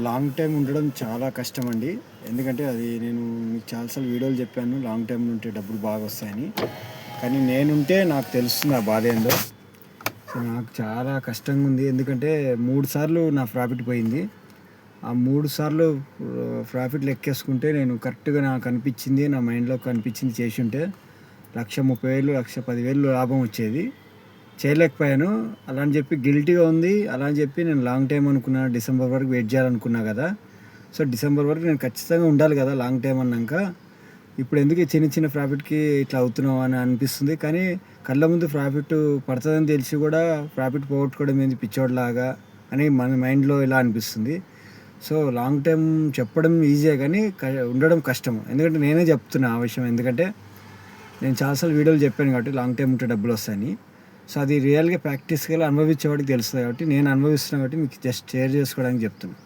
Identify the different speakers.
Speaker 1: Long time ఉండడం చాలా కష్టం అండి. ఎందుకంటే అది నేను మీకు చాలాసార్లు వీడియోలు చెప్పాను, లాంగ్ టైం ఉంటే డబ్బులు బాగా వస్తాయని. కానీ నేనుంటే నాకు తెలుస్తుంది ఆ బాధ ఏందో. సో నాకు చాలా కష్టంగా ఉంది. ఎందుకంటే 3 సార్లు నా ప్రాఫిట్ పోయింది. ఆ 3 సార్లు ప్రాఫిట్ లెక్కేసుకుంటే నేను కరెక్ట్గా నాకు అనిపించింది, నా మైండ్లో కనిపించింది చేసి ఉంటే 1,30,000 1,10,000 లాభం వచ్చేది. చేయలేకపోయాను. అలా అని చెప్పి గిల్టీగా ఉంది. అలా అని చెప్పి నేను లాంగ్ టైం అనుకున్నా, డిసెంబర్ వరకు వెయిట్ చేయాలనుకున్నా కదా. సో డిసెంబర్ వరకు నేను ఖచ్చితంగా ఉండాలి కదా లాంగ్ టైం అన్నాక. ఇప్పుడు ఎందుకు ఈ చిన్న చిన్న ప్రాఫిట్కి ఇట్లా అవుతున్నావు అని అనిపిస్తుంది. కానీ కళ్ళ ముందు ప్రాఫిట్ పడుతుందని తెలిసి కూడా ప్రాఫిట్ పోగొట్టుకోవడం ఏంది పిచ్చోడ్లాగా అని మన మైండ్లో ఇలా అనిపిస్తుంది. సో లాంగ్ టైం చెప్పడం ఈజీయే కానీ ఉండడం కష్టం. ఎందుకంటే నేనే చెప్తున్నా ఆ విషయం. ఎందుకంటే నేను చాలాసార్లు వీడియోలు చెప్పాను కాబట్టి లాంగ్ టైం ఉంటే డబ్బులు వస్తాయని. సో అది రియల్గా ప్రాక్టీస్గా అనుభవించేవాడికి తెలుస్తుంది కాబట్టి నేను అనుభవిస్తున్నాను కాబట్టి మీకు జస్ట్ షేర్ చేసుకోవడానికి చెప్తున్నాను.